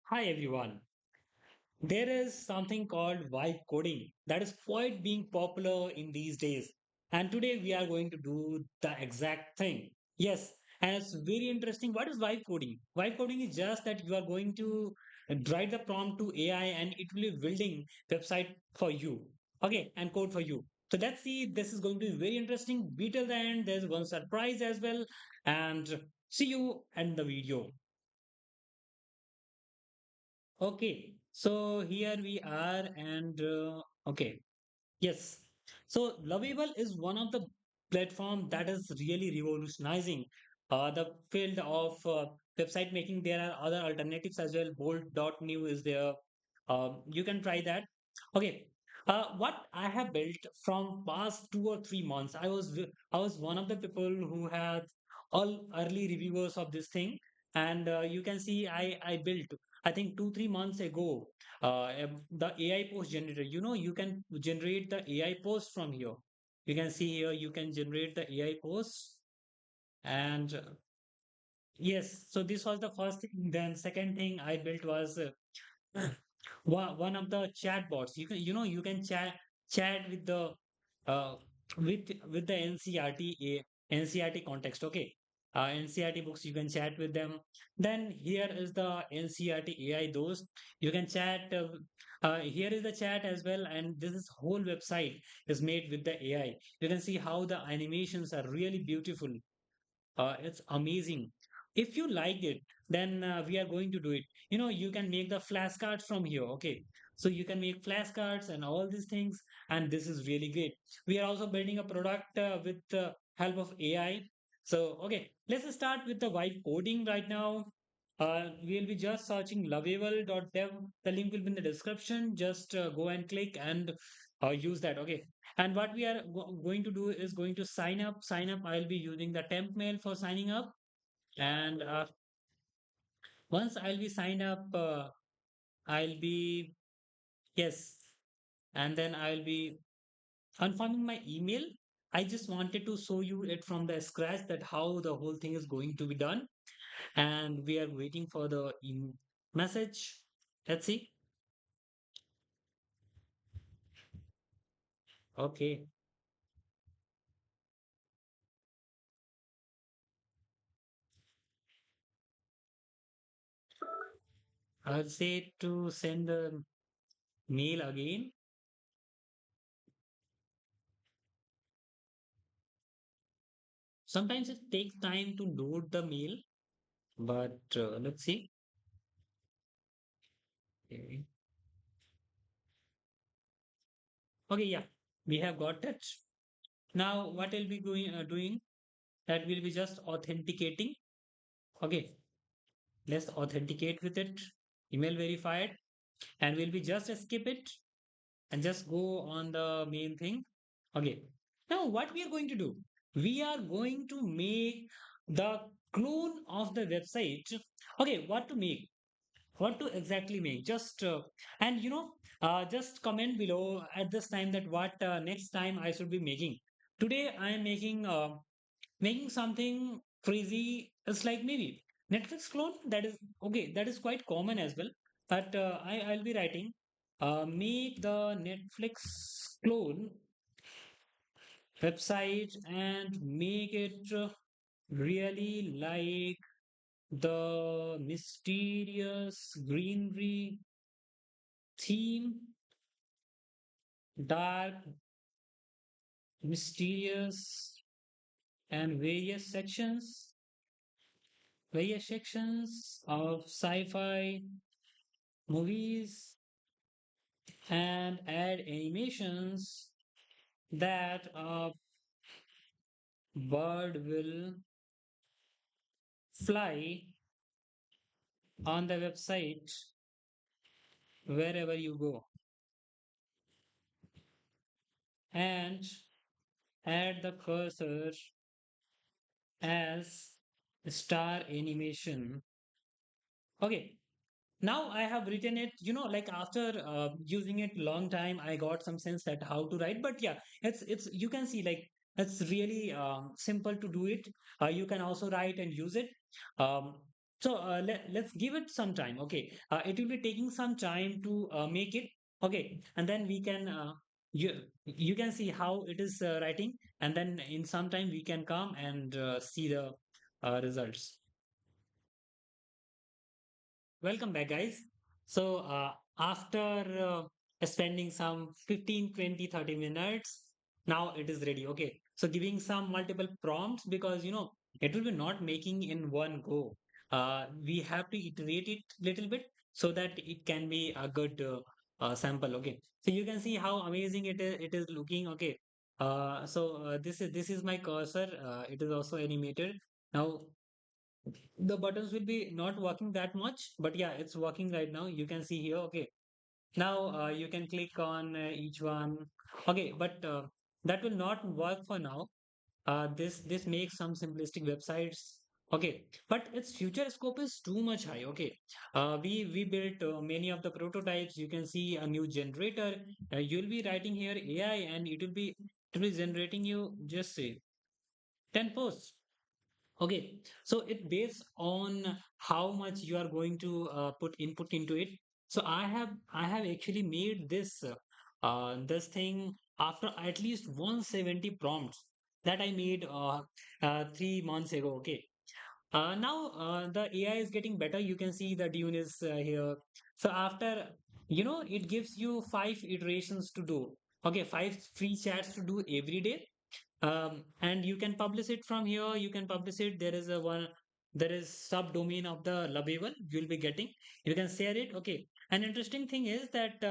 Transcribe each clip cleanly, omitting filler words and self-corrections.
Hi everyone. There is something called vibe coding that is quite being popular in these days. And today we are going to do the exact thing. Yes, and it's very interesting. What is vibe coding? Vibe coding is just that you are going to write the prompt to AI and it will be building website for you. Okay, and code for you. So let's see. This is going to be very interesting. Be till the end. There's one surprise as well. And see you in the video. Okay, so here we are, and okay, yes. So Lovable is one of the platform that is really revolutionizing the field of website making. There are other alternatives as well. Bolt.new is there. You can try that. Okay. What I have built from past 2 or 3 months, I was one of the people who had all early reviewers of this thing, and you can see I built I think 2 3 months ago the AI post generator. You know, you can generate the AI post from here. You can see here, you can generate the AI posts. And yes, so this was the first thing. Then second thing I built was one of the chatbots. You can chat with the uh, with the NCRT context. Okay, NCRT books, you can chat with them. Then here is the NCRT AI those you can chat. Here is the chat as well, and this is whole website is made with the AI. You can see how the animations are really beautiful. It's amazing. If you liked it, then we are going to do it. You know, you can make the flashcards from here. Okay, so you can make flashcards and all these things, and this is really great. We are also building a product with the help of AI. So okay, let's start with the vibe coding right now. We'll be just searching lovable.dev. The link will be in the description. Just go and click and use that. Okay, and what we are going to do is going to sign up. Sign up. I'll be using the temp mail for signing up. And once I'll be signed up, I'll be, yes. And then I'll be confirming my email. I just wanted to show you it from the scratch that how the whole thing is going to be done. And we are waiting for the message. Let's see. Okay. I'll say to send the mail again. Sometimes it takes time to load the mail, but let's see. Okay. Okay, yeah, we have got it. Now, what will be doing? That will be just authenticating. Okay, let's authenticate with it. Email verified, and we'll be just skip it and just go on the main thing. Okay. Now, what we are going to do? We are going to make the clone of the website. Okay, what to make? What to exactly make? Just and just comment below at this time that what next time I should be making. Today I am making something crazy. It's like maybe Netflix clone. That is okay. That is quite common as well. But I'll be writing make the Netflix clone website and make it really like the mysterious greenery theme, dark, mysterious, and various sections of sci-fi movies, and add animations that a bird will fly on the website wherever you go, and add the cursor as star animation. Okay, now I have written it, like after using it long time, I got some sense that how to write. But yeah, it's you can see like it's really simple to do it. You can also write and use it. So let's give it some time. Okay, it will be taking some time to make it. Okay, and then we can you can see how it is writing, and then in some time we can come and see the results. Welcome back, guys. So, after spending some 15, 20, 30 minutes, now it is ready. Okay. So, giving some multiple prompts because, it will be not making in one go. We have to iterate it little bit so that it can be a good sample. Okay. So, you can see how amazing it is looking. Okay. This is my cursor. It is also animated. Now, the buttons will be not working that much, but yeah, it's working right now. You can see here. Okay, now you can click on each one. Okay, but that will not work for now. This makes some simplistic websites. Okay, but its future scope is too much high. Okay, we built many of the prototypes. You can see a new generator. You'll be writing here AI, and it will be generating you just say 10 posts. Okay, so it based on how much you are going to put input into it. So I have actually made this thing after at least 170 prompts that I made 3 months ago. Okay, now the AI is getting better. You can see the Dune is here. So after it gives you 5 iterations to do. Okay, 5 free chats to do every day, and you can publish it from here. You can publish it. There is subdomain of the lovable you'll be getting. You can share it. Okay, an interesting thing is that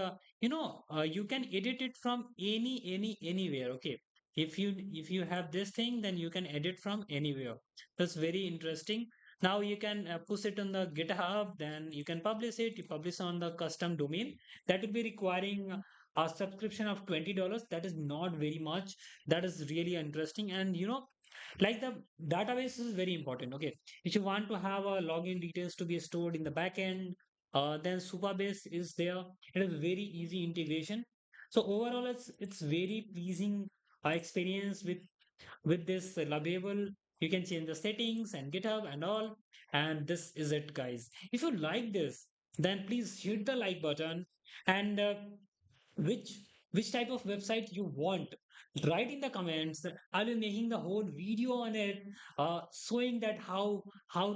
you can edit it from anywhere. Okay, if you have this thing, then you can edit from anywhere. That's very interesting. Now you can push it on the GitHub, then you can publish it. You publish on the custom domain. That will be requiring a subscription of $20. That is not very much. That is really interesting. And like the database is very important. Okay, if you want to have a login details to be stored in the backend, then Supabase is there. It is very easy integration. So overall, it's very pleasing experience with this label. You can change the settings and GitHub and all. And this is it, guys. If you like this, then please hit the like button. And which which type of website you want, write in the comments. I'll be making the whole video on it, showing that how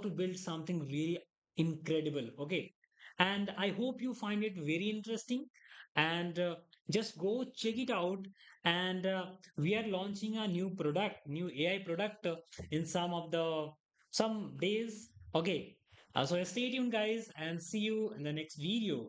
to build something really incredible. Okay, and I hope you find it very interesting. And just go check it out. And we are launching a new AI product in some days. Okay, so stay tuned, guys, and see you in the next video.